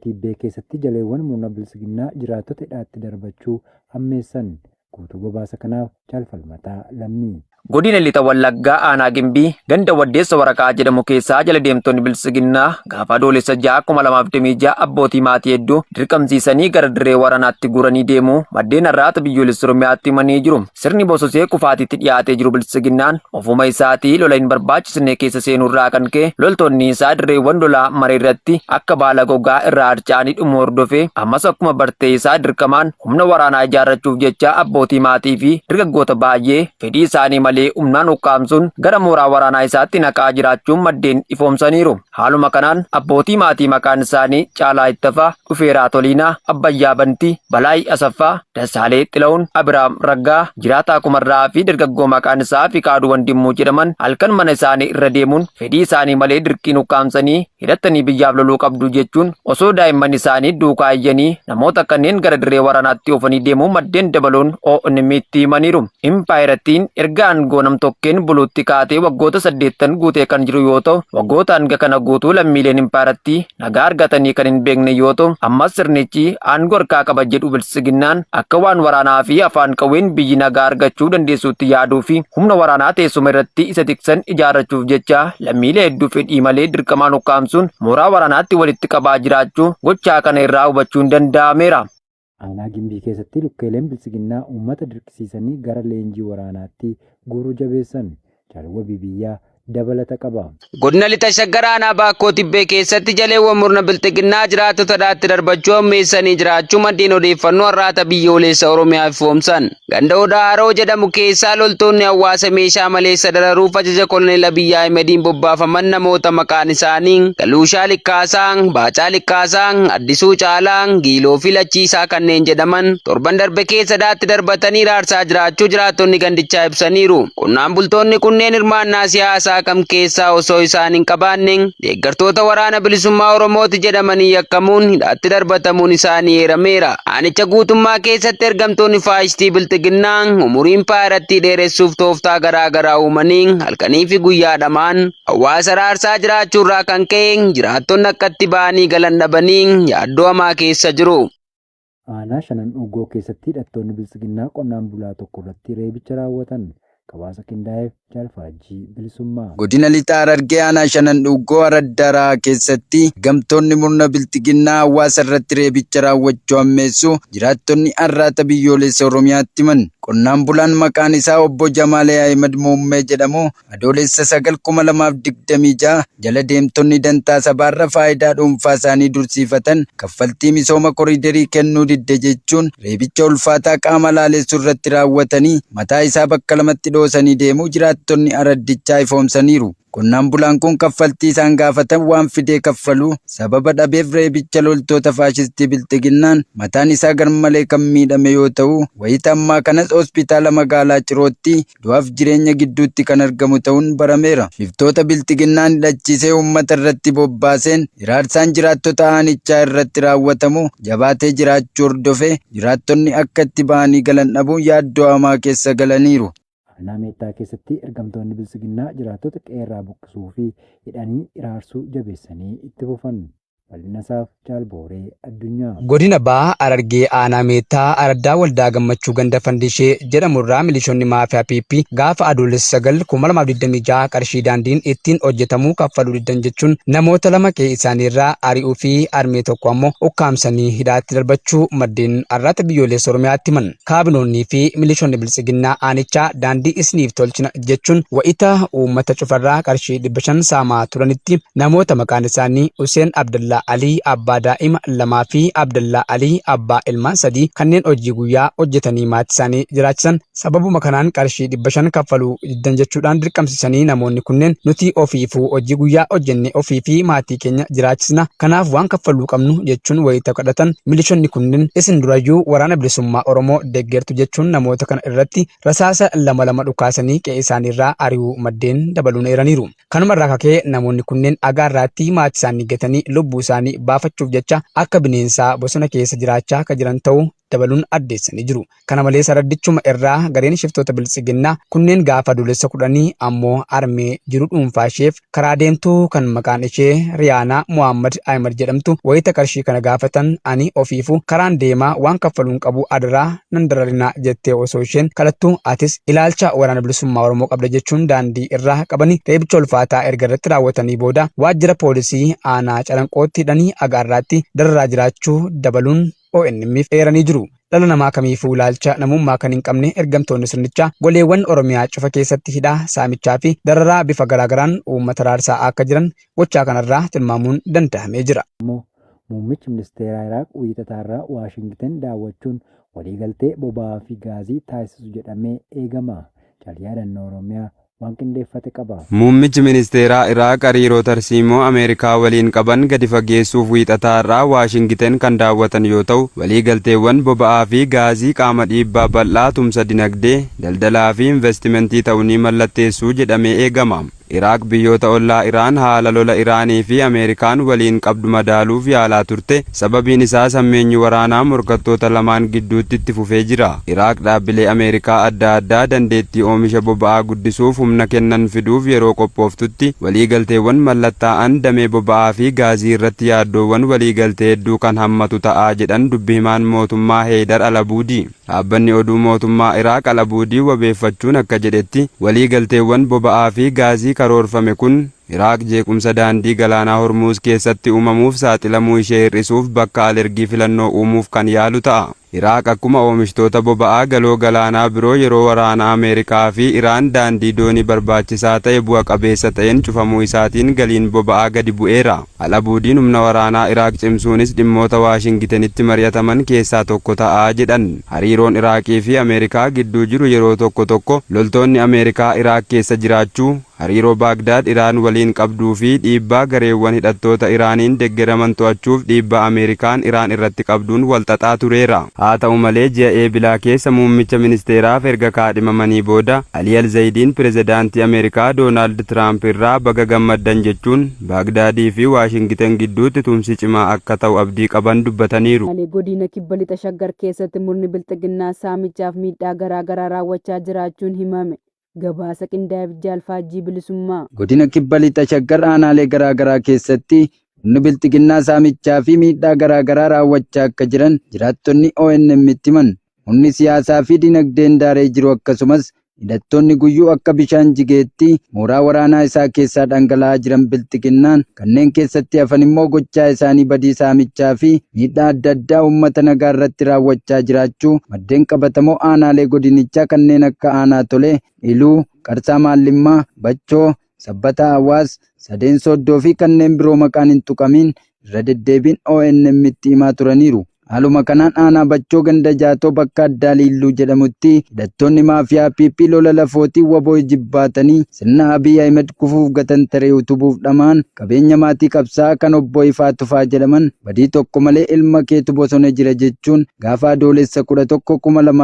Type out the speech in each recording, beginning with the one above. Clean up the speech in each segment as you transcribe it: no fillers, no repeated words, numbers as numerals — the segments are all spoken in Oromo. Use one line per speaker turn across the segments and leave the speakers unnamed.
tibbee keessatti jaleewwan murna bilisiginnaa jiraattota hidhaatti darbachuu ammeessan. Guutuu gabaasa kanaaf Caalfalmataa Lammii.
Godina Lixa Wallaggaa Aanaa Gimbii ganda Waddeessa Waraqaa jedhamu keessaa jala deemtonni bilisiginnaa gaafa adoolessa 2026 abbootii maatii hedduu dirqamsiisanii gara dirree waraanaatti guuranii deemuu maddeen har'aata biyyoolessa Oromiyaatti himanii jiru. Sirni bososee kufaatitti dhiyaatee jiru bilisiginnaan ofuma isaatii lola hin barbaachisne keessa seenurraa kan ka'e loltoonni isaa dirreewwan lolaa maree irratti akka baala gogaa irraa harcaanii dhumu hordofee ammas akkuma bartee isaa dirqamaan humna waraanaa ijaarrachuuf jecha abbootii maatii fi dargaggoota baay'ee fedhii isaanii malee humnaan ukkaamsuun gara mooraa waraanaa isaatti naqaa jiraachuun maddeen ifoomsaniiru. Haaluma kanaan abbootii maatii maqaan isaanii Caalaa Ittafaa, Dhufeeraa Toliinaa, Abbayyaa Bantii, Balaayii Asaffaa, Dassaalee Xila'uun, Abiraam Raggaa, Jiraataa Kumarraa fi dargaggoo maqaan isaa Fiqaaduu Wandimmuu jedhaman halkan mana isaanii irra deemuun fedhii isaanii malee dirqiin ukkaamsanii hidhattanii biyyaaf loluu qabdu jechuun osoo daa'imman isaanii duukaa iyyanii namoota kanneen gara dirree waraanaatti oofanii deemuu maddeen dabaluun ONM'tti himaniiru. Impaayirattiin erga aangoo nam-tokkeen buluutti kaatee waggoota 8 guutee kan jiru yoo ta'u waggoota hanga kana guutuu lammiileen impaayirattii nagaa argatanii kan hin beekne yoo ta'u ammas sirnichi aangoo harkaa qaba jedhu bilisiginnaan akka waan waraanaa fi afaan qawween biyyi nagaa argachuu dandeessuutti yaaduu fi humna waraanaa teessuma irratti isa tiksan ijaarrachuuf jecha lammiilee hedduu fedhii malee dirqamaan ukkaamsuun mooraa waraanaatti walitti qabaa jiraachuu gochaa kana irraa hubachuun danda'ameera.
Aanaa Gimbii keessatti lukkeeleen bilisiginnaa uummata dirqisiisanii gara leenjii waraanaatti guuruu jabeessan. Jaalwabii biyyaa dabalata qaba.
Godina Lixa Shaggar Aanaa Baakkoo Tibbee keessatti jaleewwan murna bilisiginnaa jiraattota hidhaatti darbachuu ammeessanii jiraachuu maddeen odeeffannoo har'aata biyyoolessa Oromiyaa ifoomsan. Ganda Odaa Haroo jedhamu keessaa loltoonni hawaasa meeshaa maleessa dararuuf ajaja Koloneel Abiyyi Ahmediin bobbaafaman namoota maqaan isaanii Galuushaa Likkaasaan, Baacaa Likkaasaan, Addisuu Caalaan, Giiloo fi Lachiisaa kanneen jedhaman torban darbe keessa hidhaatti darbatanii raarsaa jiraachuu jiraattonni gandichaa ibsaniiru. Qonnaan bultoonni kunneen hirmaannaa siyaasaa kam keessaa osoo isaan hin qabaanne deeggartoota waraana bilisummaa Oromooti jedhamanii yakkamuun hidhaatti darbatamuun isaanii eerameera. Aanicha guutummaa keessatti ergamtoonni faashistii bilisiginnaa umuriin impaayirattii dheeressuuf tooftaa garaagaraa uumanii halkanii fi guyyaadhamaan hawaasa raarsaa jiraachuurraa kan ka'e jiraattonni akkatti ba'anii galan dhabanii yaaddoo hamaa keessa jiru.
Aanaa Shanan Dhugoo keessatti hidhattoonni bilisiginnaa qonnaan bulaa tokko irratti reebicha raawwatan. Kabaasa qindaa'eef Jaalfaajii Bilisummaa.
Godina Lixaa Harargee Aanaa Shanan Dhugoo Araddaraa keessatti gamtoonni murna bilisiginnaa hawaasa irratti reebicha raawwachuu ammeessu jiraattonni har'aata biyyoolessa Oromiyaatti himan. Qonnaan bulaan maqaan isaa obbo Jamaalee Ahmed Muummee jedhamu adoolessa 9/2026 jala deemtonni dantaa sabaarra faayidaa dhuunfaa isaanii dursiifatan kaffaltii misooma koriidarii kennuu didde jechuun reebicha ulfaataa qaama laalessuu irratti raawwatanii mataa isaa bakka lamatti dhoosanii deemuu jiraattonni araddichaa ifoomsaniiru. Qonnaan bulaan kun kaffaltii isaan gaafatan waan fidee kaffaluu sababa dhabeef reebicha loltoota faashistii bilisiginnaan mataan isaa garmalee kan miidhame yoo ta'u wayita ammaa kanas hospitaala magaalaa Cirootti du'aaf jireenya gidduutti kan argamu ta'uun barameera. Shiftoota bilisiginnaan hidhachiisee uummata irratti bobbaaseen hiraarsaan jiraattota aanichaa irratti raawwatamu jabaatee jiraachuu hordofee jiraattonni akka itti ba'anii galan dhabuun yaaddoo hamaa keessa galaniiru.
Aanaa Meettaa keessatti ergamtoonni bilisiginnaa jiraattota qeerraa buqqisuu fi hidhanii iraarsuu jabeessanii itti fufan. Bal'inasaaf Jaalbooree Addunyaa.
Godina Bahaa Harargee Aanaa Meettaa Araddaa Waldaa Gammachuu Ganda Fandishee jedhamurraa milishoonni maafiyaa PP gaafa adoolessa 9/2026 qarshii daandiin ittiin hojjetamuu kaffaluu diddan jechuun namoota lama qe'ee isaaniirraa ari'uu fi armee tokko ammoo ukkaamsanii hidhaatti darbachuu maddeen har'aata biyyoolessa Oromiyaatti himan. Kaabinoonnii fi milishoonni bilisiginnaa aanichaa daandii isiniif tolchina jechuun wa'ita uummata cufarraa qarshii 500 saamaa turanitti namoota maqaan isaanii Hussein Abdallaa Ali Abbaa Daa'ima lamaa fi Abdallaa Ali Abbaa ilmaa sadii kanneen hojii guyyaa hojjetanii maatii isaanii jiraachisan sababuma kanaan qarshii 500 kaffaluu diddan jechuudhaan dirqamsiisanii namoonni kunneen nuti ofiifuu hojii guyyaa hojjenne ofii fi maatii keenya jiraachisna kanaaf waan kaffaluu qabnu jechuun wayita kadhatan milishoonni kunneen isin durayyuu waraana bilisummaa Oromoo deeggartu jechuun namoota kana irratti rasaasa lama dhukaasanii qe'ee isaaniirraa ari'uu maddeen dabaluun eeraniiru. Kanumarraa kakee namoonni kunneen agaarraatti maatii isaanii gatanii lubbuu isaanii baafachuuf jecha akka bineensaa bosona keessa jiraachaa akka jiran ta'uu dabaluun addeessanii jiru. Kana malees araddichuma irraa gareen shiftoota bilisiginnaa kunneen gaafa adoolessa 10 ammoo armee jiru dhuunfaa isheef karaa deemtuu kan maqaan ishee Riyaanaa Muhammad Ahmed jedhamtu wayita qarshii kana gaafatan ani ofiifu karaan deemaa waan kaffaluun qabu adaraa nan dararinaa jettee osoo isheen kadhattu atis ilaalcha waraana bilisummaa Oromoo qabda jechuun daandii irraa qabanii reebicha ulfaataa erga irratti raawwatanii booda waajjira poolisii aanaa Calanqootti hidhanii agaarraatti dararaa jiraachuu dabaluun ONM'if eeranii jiru. Dhala namaa kamiifuu ilaalcha namummaa kan hin qabne ergamtoonni sirnichaa goleewwan Oromiyaa cufa keessatti hidhaa saamichaa fi dararaa bifa garaagaraan uummata raarsaa akka jiran gochaa kanarraa tilmaamuun danda'amee jira.
Muummichi ministeeraa Iraaq wiixataarraa Waashingtan daawwachuun waliigaltee boba'aa fi gaazii taasisu jedhamee eegama. Yaadannoo Oromiyaa waan qindeeffate qaba.
Muummichi ministeeraa Iraaq hariiroo tarsiimoo Ameerikaa waliin qaban gadi fageessuuf wiixataarraa Waashingtan kan daawwatan yoo ta'u, waliigalteewwan boba'aa fi gaazii qaama dhiibbaa bal'aa tumsa dinagdee, daldalaa fi investimentii ta'uu mallatteessuu jedhamee eegama. Iraaq biyyoota ollaa Iraan haala lola Iraanii fi Ameerikaan waliin qabdu madaaluuf yaalaa turte. Sababiin isaa sammeenyi waraanaa morkattoota lamaan gidduutti itti fufee jira. Iraaq dhaabbilee Ameerikaa adda addaa dandeettii oomisha boba'aa guddisuuf humna kennan fiduuf yeroo qophooftutti waliigalteewwan mallattaa'an damee boba'aa fi gaazii irratti yaaddoowwan waliigaltee hedduu kan hammatu ta'aa jedhan dubbi himaan mootummaa Heydar Alabuudii. Dhaabbanni oduu mootummaa Iraaq Alabuudii wabeeffachuun akka jedhetti waliigalteewwan boba'aa fi gaazii karoorfame kun Iraaq jeequmsa daandii galaanaa Hormuuz keessatti uumamuuf saaxilamuu ishee hir'isuuf bakka alergii filannoo uumuuf kan yaalu ta'a. Iraaq akkuma oomishtoota boba'aa galoo galaanaa biroo yeroo waraana Ameerikaa fi Iraan daandii doonii barbaachisaa ta'e bu'a qabeessa ta'een cufamuu isaatiin galiin boba'aa gadi bu'eera. Alabuudiin humna waraanaa Iraaq cimsuunis dhimmoota Waashingtanitti mari'ataman keessaa tokko ta'aa jedhan. Hariiroon Iraaqii fi Ameerikaa gidduu jiru yeroo tokko loltoonni Ameerikaa Iraaq keessa jiraachuu, hariiroo Baagdaad Iraan waliin qabduu fi dhiibbaa gareewwan hidhattoota Iraaniin deeggaraman to'achuuf dhiibbaa Ameerikaan Iraan irratti qabduun walxaxaa tureera. Haa ta'u malee ji'a eebilaa keessa muummicha ministeeraaf erga kaadhimamanii booda Ali Alzaydiin pirezidaantii Ameerikaa Doonaald Tiraamp irraa baga gammaddan jechuun Baagdaadii fi Waashingtan gidduutti tumsi cimaa akka ta'u abdii qaban dubbataniiru.
Godina kibba lixa shaggar keessatti murni bilxiginnaa saamichaaf miidhaa garaagaraa raawwachaa jiraachuun himame. Gabaasa qindaa'eef jaalfaajjii bilisummaa.
Godina kibba lixa shaggar aanaalee garaagaraa keessatti humni bilxiginnaa saamichaa fi miidhaa garaagaraa raawwachaa akka jiran jiraattonni ONM itti himan. Humni siyaasaa fi dinagdeen daaree jiru akkasumas hidhattoonni guyyuu akka bishaan jigeetti mooraa waraanaa isaa keessaa dhangala'aa jiran bilxiginnaan kanneen keessatti hafan immoo gochaa isaanii badii saamichaa fi miidhaa adda addaa uummata nagaa irratti raawwachaa jiraachuu maddeen qabatamoo aanaalee godinichaa kanneen akka aanaa Tolee, Iluu, Qarsaa Maallimmaa, Bachoo, Sabbataa Hawaas, Sadeen Sooddoo fi kanneen biroo maqaan hin tuqamiin irra deddeebiin ONM itti himaa turaniiru. Haaluma kanaan aanaa Bachoo ganda jaatoo bakka addaa Liilluu jedhamutti hidhattoonni maafiyaa PP lola lafootii waboo jibbaatanii sirna Abiy Ahmed kufuuf gatantaree utubuuf dhamaan qabeenya maatii qabsaa kan obbo Ifaa Tufaa jedhaman badii tokko malee ilma keetu bosona jira jechuun gaafa adoolessa 11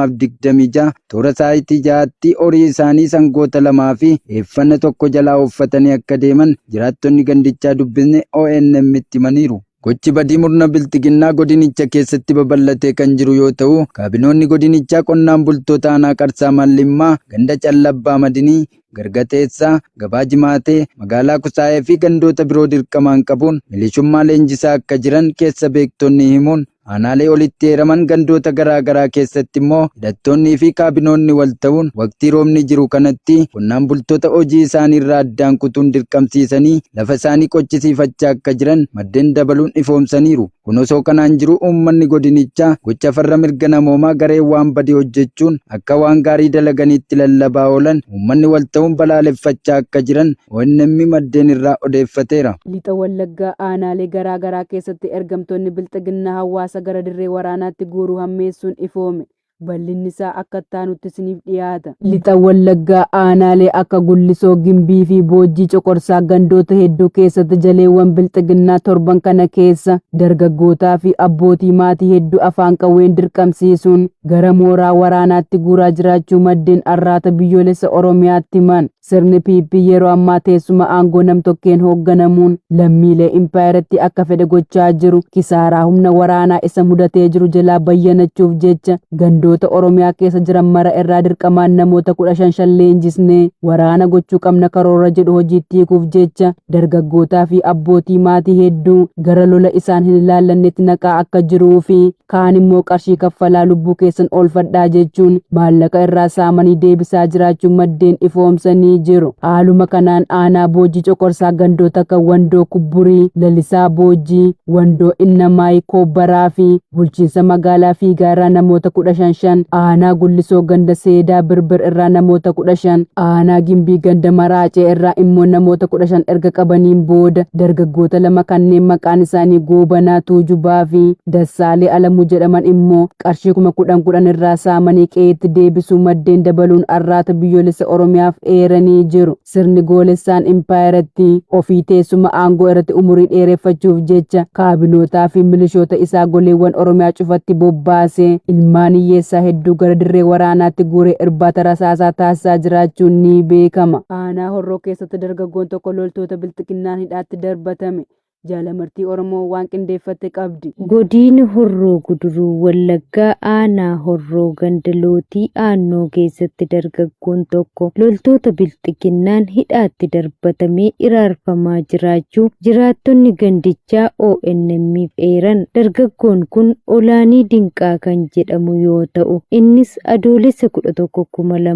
2026 toora saayitii jaatti horii isaanii sangoota lamaa fi eeffanna tokko jalaa uffatanii akka deeman jiraattonni gandichaa dubbisne ONM itti himaniiru. Gochi badii murna bilxiginnaa godinicha keessatti babal'atee kan jiru yoo ta'u, kaabinoonni godinichaa qonnaan bultoota aanaa Qarsaa Maallimmaa, ganda Callabbaa Madinii, Gargateessaa, Gabaa Jimaatee, magaalaa Kusaayee fi gandoota biroo dirqamaan qabuun milishummaa leenjisaa akka jiran keessa beektonni himuun aanaalee olitti heeraman gandoota garaagaraa keessatti immoo hidhattoonnii fi kaabinoonni wal ta'uun waqtii roobni jiru kanatti qonnaan bultoota hojii isaanii irraa addaan kutuun dirqamsiisanii lafa isaanii qochisiifachaa akka jiran maddeen dabaluun ifoomsaniiru. Kun osoo kanaan jiru uummanni godinichaa gocha farra mirga namoomaa gareen waan badii hojjechuun akka waan gaarii dalaganiitti lallabaa oolan uummanni wal ta'uun balaaleffachaa akka jiran ONM maddeen irraa odeeffateera.
Lixa Wallaggaa aanaalee garaagaraa keessatti ergamtoonni bilxiginnaa hawaasa gara dirree waraanaatti guuruu hammeessuun ifoome. bal'inni isaa akka taanutti isiniif dhiyaata. Lixa Wallaggaa aanaalee akka Gullisoo, Gimbii fi Boojjii Coqorsaa gandoota hedduu keessatti jaleewwan bilxiginnaa torban kana keessa dargaggootaa fi abbootii maatii hedduu afaan qawween dirqamsiisuun gara mooraa waraanaatti guuraa jiraachuu maddeen arraata biyyoolessa Oromiyaatti himan. Sirni PP yeroo ammaa teessuma aangoo nam-tokkeen hoogganamuun lammiilee impaayeratti akka fedhe gochaa jiru kisaaraa humna waraanaa isa mudatee jiru jalaa bayyanachuuf jecha gandoota Oromiyaa keessa jiran mara irraa dirqamaan namoota 15 leenjisnee waraana gochuu qabna karoora jedhu hojiitti hiikuuf jecha dargaggootaa fi abbootii maatii hedduu gara lola isaan hin ilaallannetti naqaa akka jiruu fi kaan immoo qarshii kaffalaa lubbuu keessan oolfadhaa jechuun maallaqa irraa saamanii deebisaa jiraachuun maddeen ifoomsanii jiru. Haaluma kanaan aanaa Boojjii Coqorsaa gandoota akka Wandoo Kubburii, Lalisaa Boojjii, Wandoo Innamaay Koobbaraa fi bulchiinsa magaalaa Fiigaa irraa namoota 15, aanaa Gullisoo ganda Seedaa Birbir irraa namoota 15, aanaa Gimbii ganda Maraacee irraa immoo namoota 15 erga qabaniin booda dargaggoota lama kanneen maqaan isaanii Goobanaa Tuujubaa fi Dassaalee Alamuu jedhaman immoo qarshii 10,000 irraa saamanii qe'eetti deebisuu maddeen dabaluun arraata biyyoolessa Oromiyaaf eeranii jiru. Sirni goolessaan impaayeratti ofii teessuma aangoo irratti umurii dheereffachuuf jecha kaabinootaa fi milishoota isaa goleewwan Oromiyaa cufatti bobbaasee ilmaan hiyyeessaa hedduu gara dirree waraanaatti guuree irbaata rasaasaa taasisaa jiraachuun ni beekama. Aanaa Horroo keessatti dargaggoon tokko loltoota bilxiginnaan hidhaatti darbatame. Jaalamartii Oromoo waan qindeeffatte qabdi.
Godina Horroo Guduruu Wallaggaa aanaa Horroo Gandalootii aannoo keessatti dargaggoon tokko loltoota bilxiginnaan hidhaatti darbatamee iraarfamaa jiraachuu jiraattonni gandichaa ONM'f eeran. Dargaggoon kun Olaanii Dinqaa kan jedhamu yoo ta'u innis adoolessa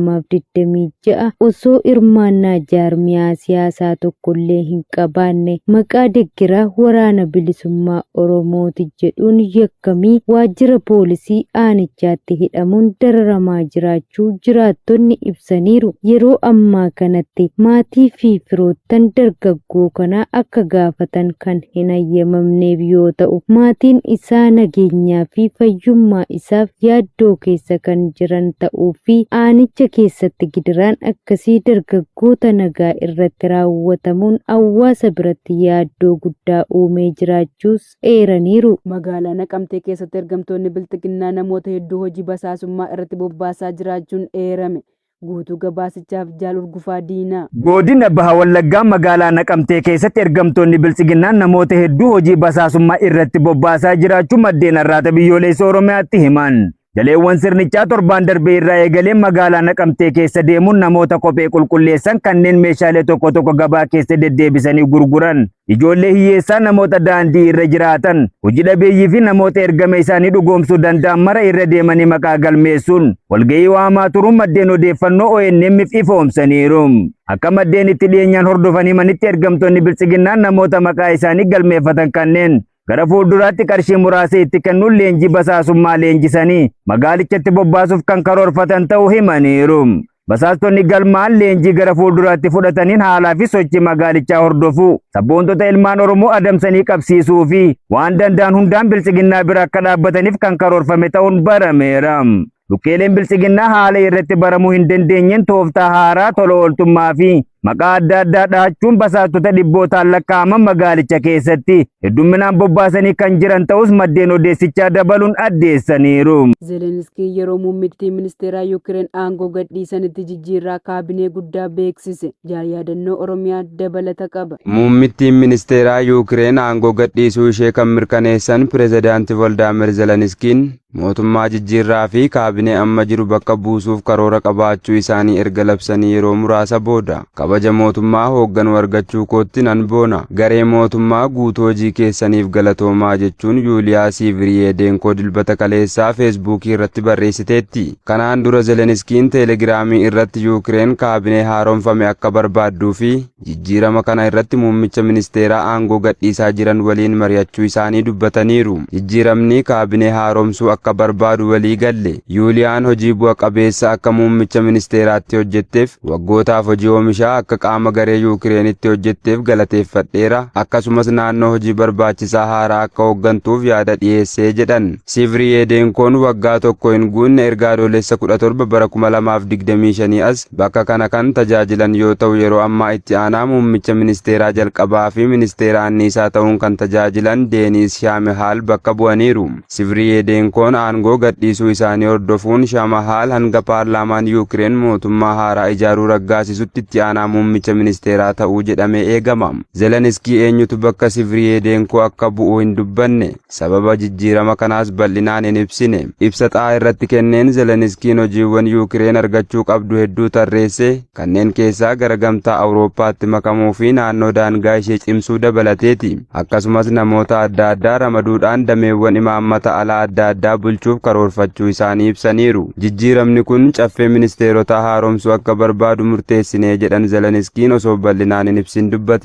11/2026 osoo hirmaannaa jaarmiyaa siyaasaa tokkollee hin qabaanne maqaa deeggiraa waraana bilisummaa Oromooti jedhuun yakkamii waajjira poolisii aanichaatti hidhamuun dararamaa jiraachuu jiraattonni ibsaniiru. Yeroo ammaa kanatti maatii fi firoottan dargaggoo kanaa akka gaafatan kan hin hayyamamneef yoo ta'u maatiin isaa nageenyaa fi fayyummaa isaaf yaaddoo keessa kan jiran ta'uu fi aanicha keessatti gidiraan akkasii dargaggoota nagaa irratti raawwatamuun hawaasa biratti yaaddoo guddaa uumee jiraachuus eeraniiru.
Magaalaa Naqamtee keessatti ergamtoonni bilxiginnaa namoota hedduu hojii basaasummaa irratti bobbaasaa jiraachuun eerame. Guutuu gabaasichaaf Jaal Urgufaa Diinaa.
Godina Baha Wallaggaa magaalaa Naqamtee keessatti ergamtoonni bilxiginnaa namoota hedduu hojii basaasummaa irratti bobbaasaa jiraachuu maddeen arraata biyyoolessa Oromiyaatti himan. Jaleewwan sirnichaa torbaan darbee irraa eegalee magaalaa Naqamtee keessa deemuun namoota kophee qulqulleessan kanneen meeshaalee tokko tokko gabaa keessa deddeebisanii gurguran, ijoollee hiyyeessaa namoota daandii irra jiraatan, hojii dhabeeyyii fi namoota ergama isaanii dhugoomsuu danda'an mara irra deemanii maqaa galmeessuun walgahii waamaa turuun maddeen odeeffannoo ONM'f ifoomsaniiru. Akka maddeen itti dhiyeenyaan hordofanii manitti ergamtoonni bilxiginnaa namoota maqaa isaanii galmeeffatan kanneen gara fuulduraatti qarshii muraasa itti kennuun leenjii basaasummaa leenjisanii magaalichatti bobbaasuuf kan karoorfatan ta'uu himaniiru. Basaastonni galmaan leenjii gara fuulduraatti fudhataniin haalaa fi sochii magaalichaa hordofuu, sabboontota ilmaan Oromoo adamsanii qabsiisuu fi waan danda'an hundaan bilxiginnaa bira akka dhaabbataniif kan karoorfame ta'uun barameera. Lukkeeleen bilxiginnaa haala irratti baramuu hin dandeenyeen tooftaa haaraa tola ooltummaa fi maqaa adda addaa dhahachuun basaastota dhibbootaan lakkaa'aman magaalicha keessatti hedduminaan bobbaasanii kan jiran ta'us maddeen odeessichaa dabaluun addeessaniiru.
Zelenskii yeroo muummittii ministeeraa Yuukireen aangoo gadhiisanitti jijjiirraa kaabinee guddaa beeksise. Jaal yaadannoo Oromiyaa dabalata qaba.
Muummittiin ministeeraa Yuukireen aangoo gadhiisuu ishee kan mirkaneessan pirezidaantii Volodimiir Zelenskiin mootummaa jijjiirraa fi kaabinee amma jiru bakka buusuuf karoora qabaachuu isaanii erga labsanii yeroo muraasa booda kabaja mootummaa hoogganuu argachuu kootti nan boona. Garee mootummaa guutuu hojii keessaniif galatoomaa jechuun Yuuliyaas Viriyeedeenkoo dilbata kaleessaa feesbuukii irratti barreessiteetti. Kanaan dura Zelenskiin teelegiraamii irratti Yuukireen kaabinee haaromfame akka barbaadduu fi jijjiirama kana irratti muummicha ministeeraa aangoo gadhiisaa jiran waliin mari'achuu isaanii dubbataniiru. Jijjiiramni kaabinee haaromsuu akka barbaadu walii galle. Yuuliyaan hojii bu'a qabeessa akka muummicha ministeeraatti hojjetteef waggootaaf hojii oomishaa akka qaama garee Yuukireenitti hojjetteef galateeffadheera. Akkasumas naannoo hojii barbaachisaa haaraa akka hooggantuuf yaada dhiyeessee jedhan. Sivriyeedenkoon waggaa tokko hin guunne erga adoolessa 17 bara 2025 as bakka kana kan tajaajilan yoo ta'u yeroo ammaa itti aanaa muummicha ministeeraa jalqabaa fi ministeera anniisaa ta'uun kan tajaajilan Deenis Shaamahaal bakka bu'aniiru. Sivriyeedenkoon aangoo gadhiisuu isaanii hordofuun Shaamahaal hanga paarlaamaan Yuukireen mootummaa haaraa ijaaruu raggaasisutti itti aanaa muummicha ministeeraa ta'uu jedhamee eegama. Zeleniskii eenyutu bakka Sivriyeedenkoo akka bu'u hin dubbanne. Sababa jijjiirama kanaas bal'inaan hin ibsine. Ibsa xaa irratti kenneen Zeleniskiin hojiiwwan Yuukireen argachuu qabdu hedduu tarreesse. Kanneen keessaa gara gamtaa Awurooppaatti makamuu fi naannoo daangaa ishee cimsuu dabalateeti. Akkasumas namoota adda addaa ramaduudhaan dameewwan imaammata alaa adda addaa bulchuuf karoorfachuu isaanii ibsaniiru. Jijjiiramni kun caffee ministeerotaa haaromsuu akka barbaadu murteessinee jedhan Zeleniskiin osoo bal'inaan hin ibsin dubbate.